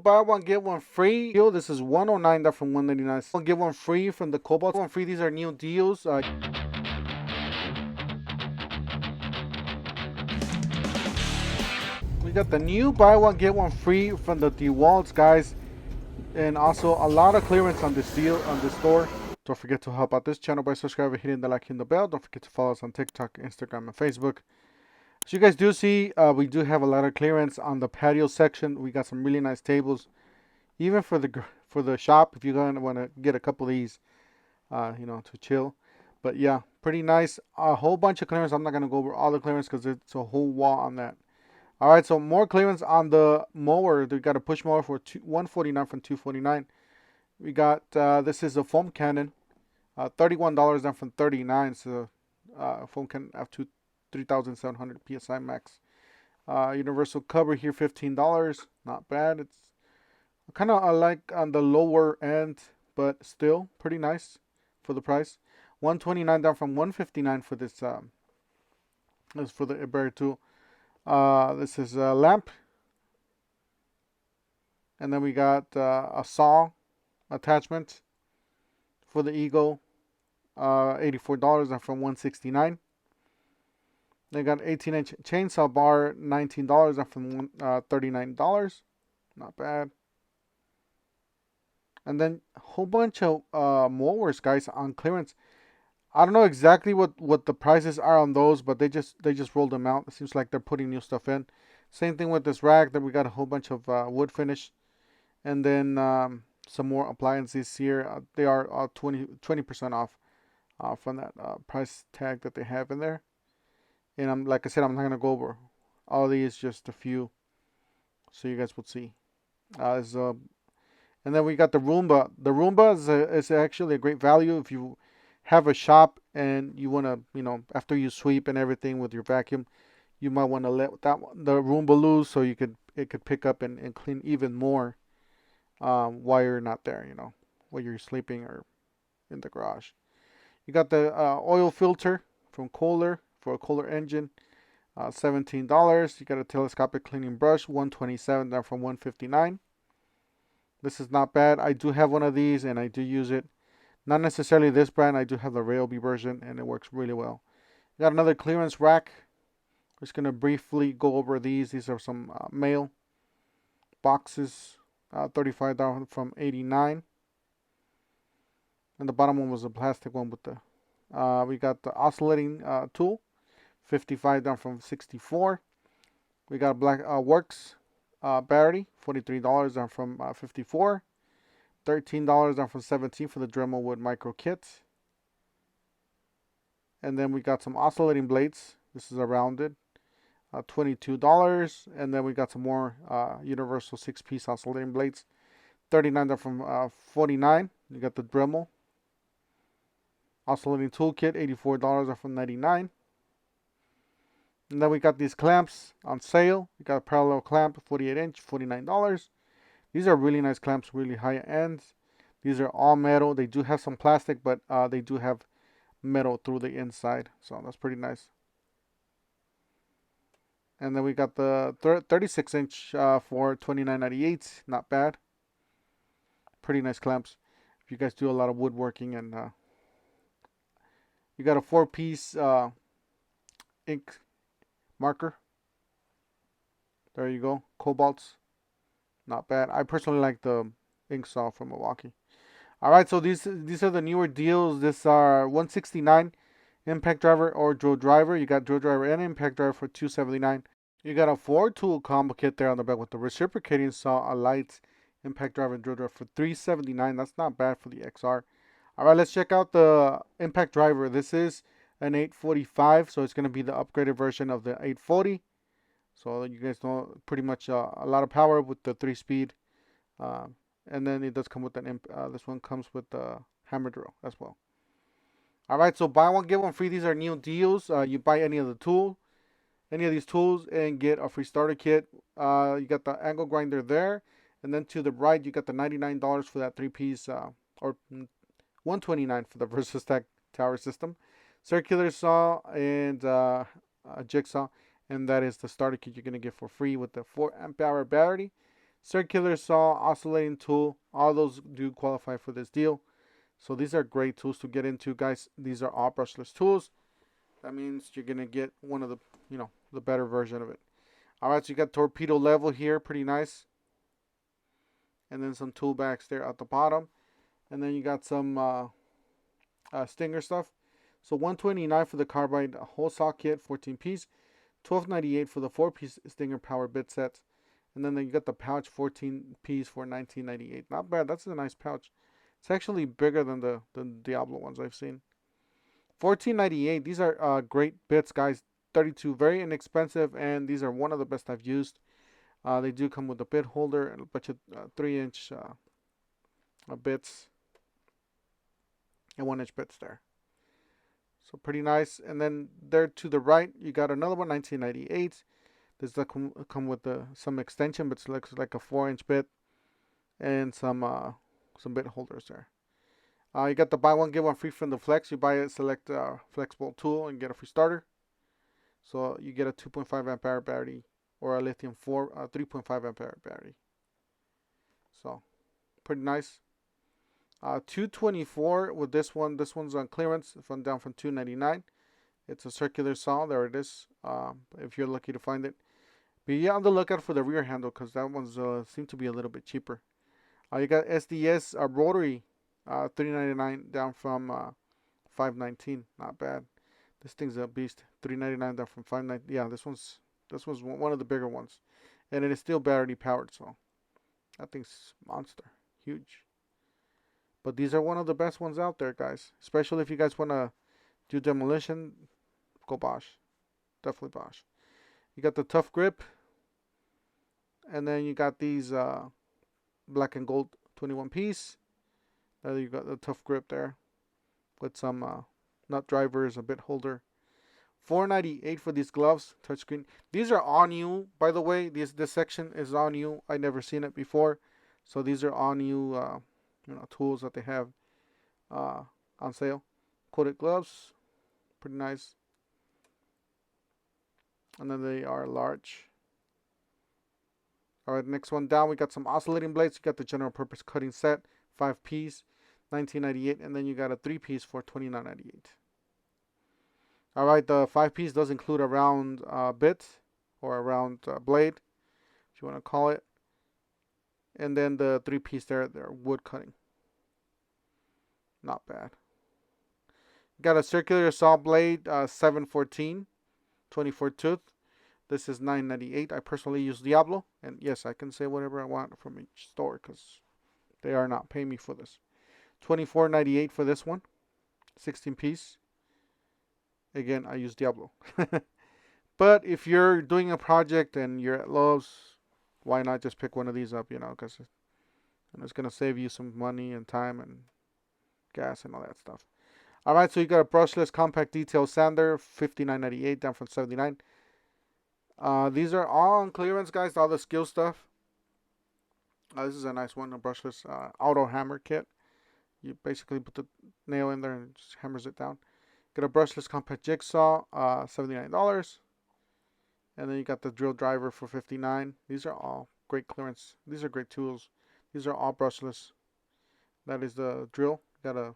Buy one get one free deal. This is 109 that from 199. One get one free from the Cobalt. One free. These are new deals. We got the new buy one get one free from the DeWalt's, guys, and also a lot of clearance on this deal on this store. Don't forget to help out this channel by subscribing, hitting the like and the bell. Don't forget to follow us on TikTok, Instagram, and Facebook. As you guys do see, we do have a lot of clearance on the patio section. We got some really nice tables, even for the shop if you're gonna want to get a couple of these, to chill. But yeah, pretty nice. A whole bunch of clearance. I'm not gonna go over all the clearance because it's a whole wall on that. All right, so more clearance on the mower. We got a push mower for 149 from 249. We got this is a foam cannon, $31 down from 39. So foam cannon up to 3,700 psi max. Universal cover here, $15. Not bad. It's kind of like on the lower end, but still pretty nice for the price. 129 down from 159 for this. This is for the Iberia tool. This is a lamp, and then we got a saw attachment for the Eagle, $84 and from 169. They got 18-inch chainsaw bar, $19 and from $39. Not bad. And then a whole bunch of mowers, guys, on clearance. I don't know exactly what the prices are on those, but they just rolled them out. It seems like they're putting new stuff in. Same thing with this rack. That we got a whole bunch of wood finish, and then some more appliances here. They are 20% off from that price tag that they have in there. And like I said, I'm not gonna go over all these, just a few, so you guys will see. And then we got the Roomba. The Roomba is actually a great value if you have a shop and you want to, after you sweep and everything with your vacuum, you might want to let the Roomba loose so it could pick up and clean even more while you're not there, while you're sleeping or in the garage. You got the oil filter from Kohler for a Kohler engine, $17. You got a telescopic cleaning brush, $127 down from $159. This is not bad. I do have one of these and I do use it. Not necessarily this brand. I do have the Ryobi version and it works really well. Got another clearance rack. I'm just going to briefly go over these. These are some mail boxes. $35 from $89. And the bottom one was a plastic one with the... we got the oscillating tool. $55 down from $64. We got a black Works battery. $43 down from $54. $13 down from $17 for the Dremel Wood Micro Kit. And then we got some oscillating blades. This is a rounded, $22. And then we got some more universal 6-piece oscillating blades. $39 down from $49. You got the Dremel oscillating toolkit, $84 down from $99. And then we got these clamps on sale. We got a parallel clamp, 48-inch, $49. These are really nice clamps, really high end. These are all metal. They do have some plastic, but they do have metal through the inside. So that's pretty nice. And then we got the 36-inch for $29.98. Not bad. Pretty nice clamps. If you guys do a lot of woodworking, and you got a 4-piece ink marker. There you go. Cobalts. Not bad. I personally like the ink saw from Milwaukee. All right, so these are the newer deals. This are 169 impact driver or drill driver. You got drill driver and impact driver for $279. You got a 4-tool combo kit there on the back with the reciprocating saw, a light impact driver and drill driver for $379. That's not bad for the XR. All right, let's check out the impact driver. This is an 845, so it's going to be the upgraded version of the 840. So you guys know, pretty much a lot of power with the 3-speed. And then it does come with this one comes with the hammer drill as well. All right, so buy one get one free. These are new deals. You buy any of these tools, and get a free starter kit. You got the angle grinder there, and then to the right you got the $99 for that 3-piece, or $129 for the VersaStack tower system, circular saw, and a jigsaw. And that is the starter kit you're going to get for free with the 4 amp hour battery. Circular saw, oscillating tool, all those do qualify for this deal. So these are great tools to get into, guys. These are all brushless tools. That means you're gonna get one of the, the better version of it. All right, so you got torpedo level here, pretty nice. And then some tool bags there at the bottom. And then you got some Stinger stuff. So $129 for the carbide whole saw kit, 14 piece. $12.98 for the 4-piece Stinger power bit sets. And then you got the pouch, 14 piece for $19.98. Not bad. That's a nice pouch. It's actually bigger than the Diablo ones I've seen. $14.98. These are great bits, guys. 32, very inexpensive, and these are one of the best I've used. They do come with a bit holder and a bunch of 3-inch bits and 1-inch bits there. So pretty nice. And then there to the right, you got another one, 1998. This does come with some extension, but it looks like a 4-inch bit and some bit holders there. You got the buy one get one free from the Flex. You buy it, select flexible tool, and get a free starter. So you get a 2.5 amp hour battery or a lithium 3.5 amp hour battery. So pretty nice. 224 with this one. This one's on clearance, down from 299. It's a circular saw. There it is. If you're lucky to find it. Be on the lookout for the rear handle because that one's seemed to be a little bit cheaper. You got SDS rotary, $399 down from $519. Not bad. This thing's a beast. $399 down from $519. Yeah, this was one of the bigger ones, and it is still battery powered. So that thing's monster, huge. But these are one of the best ones out there, guys. Especially if you guys want to do demolition, go Bosch. Definitely Bosch. You got the tough grip. And then you got these black and gold 21 piece. You got the tough grip there with some nut drivers, a bit holder. $4.98 for these gloves, touchscreen. These are all new, by the way. This section is all new. I never seen it before, so these are all new tools that they have on sale. Coated gloves, pretty nice. And then they are large. All right, next one down, we got some oscillating blades. You got the general purpose cutting set, 5-piece, $19.98, and then you got a 3-piece for $29.98. All right, the 5-piece does include a round bit or a round blade, if you want to call it, and then the 3-piece they're wood cutting. Not bad. Got a circular saw blade, 714, 24 tooth. This is $9.98. I personally use Diablo, and yes, I can say whatever I want from each store because they are not paying me for this. $24.98 for this one, 16-piece. Again, I use Diablo. But if you're doing a project and you're at Lowe's, why not just pick one of these up, because it's going to save you some money and time and gas and all that stuff. All right, so you got a brushless compact detail sander, $59.98 down from $79. These are all on clearance, guys. All the Skil stuff. This is a nice one, a brushless auto hammer kit. You basically put the nail in there and it just hammers it down. Got a brushless compact jigsaw, $79. And then you got the drill driver for $59. These are all great clearance. These are great tools. These are all brushless. That is the drill. Got a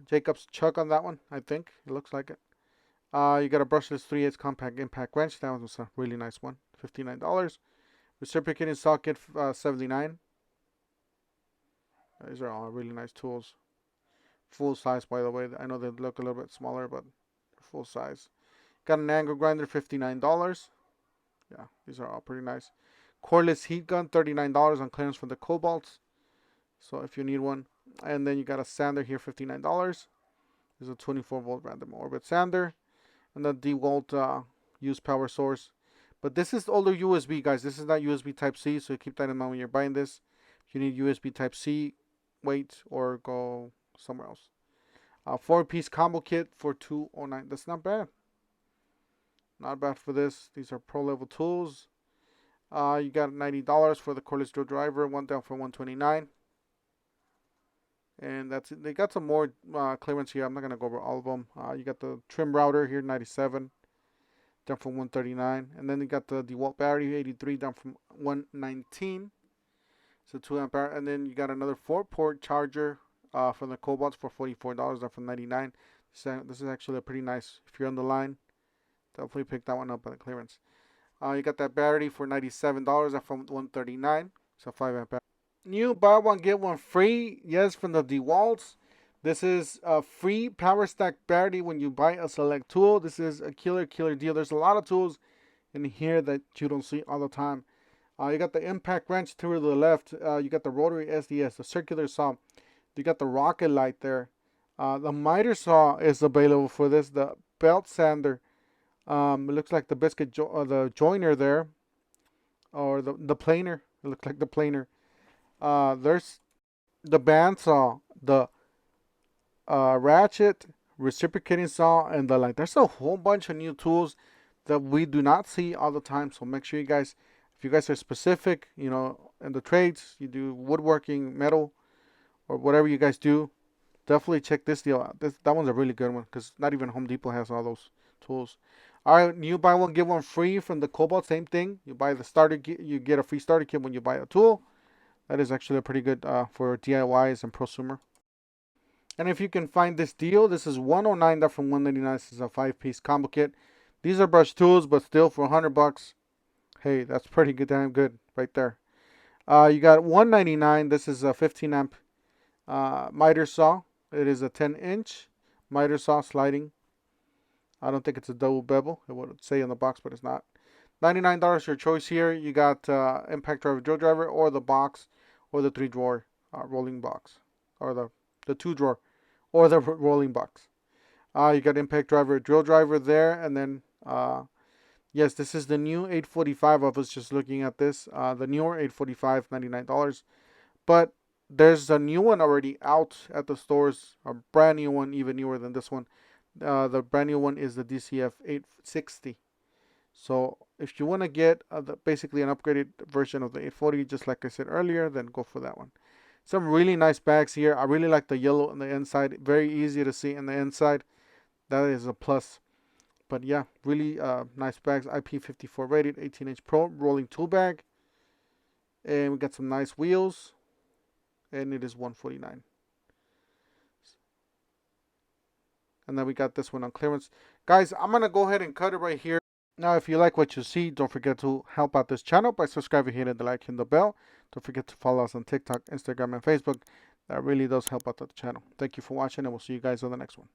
Jacob's chuck on that one, I think. It looks like it. You got a brushless 3/8 compact impact wrench. That was a really nice one, $59. Reciprocating socket, $79. These are all really nice tools. Full size, by the way. I know they look a little bit smaller, but full size. Got an angle grinder, $59. Yeah, these are all pretty nice. Cordless heat gun, $39 on clearance from the Cobalts. So if you need one. And then you got a sander here, $59. This is a 24-volt random orbit sander. And the DeWalt use power source. But this is older USB, guys. This is not USB Type-C, so keep that in mind when you're buying this. If you need USB Type-C, wait or go somewhere else. 4-piece combo kit for $209. That's not bad. Not bad for this. These are pro-level tools. You got $90 for the cordless drill driver. One down for $129. And that's it. They got some more clearance here. I'm not going to go over all of them. You got the trim router here, $97. down from 139. And then you got the DeWalt battery 83 down from 119. So 2 amp hour. And then you got another 4-port charger from the Cobalts for $44 down from 99. So this is actually a pretty nice. If you're on the line, definitely pick that one up at the clearance. You got that battery for $97 down from 139. So 5 amp hour. New buy one get one free. Yes, from the DeWalts. This is a free power stack battery when you buy a select tool. This is a killer deal. There's a lot of tools in here that you don't see all the time. You got the impact wrench to the left. You got the rotary SDS, the circular saw. You got the rocket light there. The miter saw is available for this. The belt sander. It looks like the the joiner there, or the planer. It looks like the planer. There's the bandsaw, the ratchet, reciprocating saw, and the like. There's a whole bunch of new tools that we do not see all the time. So make sure you guys, if you guys are specific, you know, in the trades, you do woodworking, metal, or whatever you guys do, definitely check this deal out. That one's a really good one because not even Home Depot has all those tools. All right, you buy one get one free from the Cobalt. Same thing. You buy the starter kit, you get a free starter kit when you buy a tool. That is actually a pretty good for DIYs and prosumer. And if you can find this deal, this is $109 down from $199. This is a 5-piece combo kit. These are brush tools, but still for $100, hey, that's pretty good, damn good right there. You got $199. This is a 15 amp miter saw. It is a 10-inch miter saw sliding. I don't think it's a double bevel. It would say on the box, but it's not. $99 your choice here. You got impact driver, drill driver, or the box, or the 3-drawer rolling box, or the 2-drawer, or the rolling box. You got impact driver, drill driver there, and then yes, this is the new 845. I was just looking at this. The newer 845, $99, but there's a new one already out at the stores, a brand new one, even newer than this one. The brand new one is the DCF 860. So if you want to get basically an upgraded version of the 840, just like I said earlier, then go for that one. Some really nice bags here. I really like the yellow on the inside. Very easy to see on the inside. That is a plus. But yeah, really nice bags. IP54 rated, 18-inch Pro rolling tool bag. And we got some nice wheels. And it is $149. And then we got this one on clearance. Guys, I'm going to go ahead and cut it right here. Now, if you like what you see, don't forget to help out this channel by subscribing, hitting the like and the bell. Don't forget to follow us on TikTok, Instagram, and Facebook. That really does help out the channel. Thank you for watching, and we'll see you guys on the next one.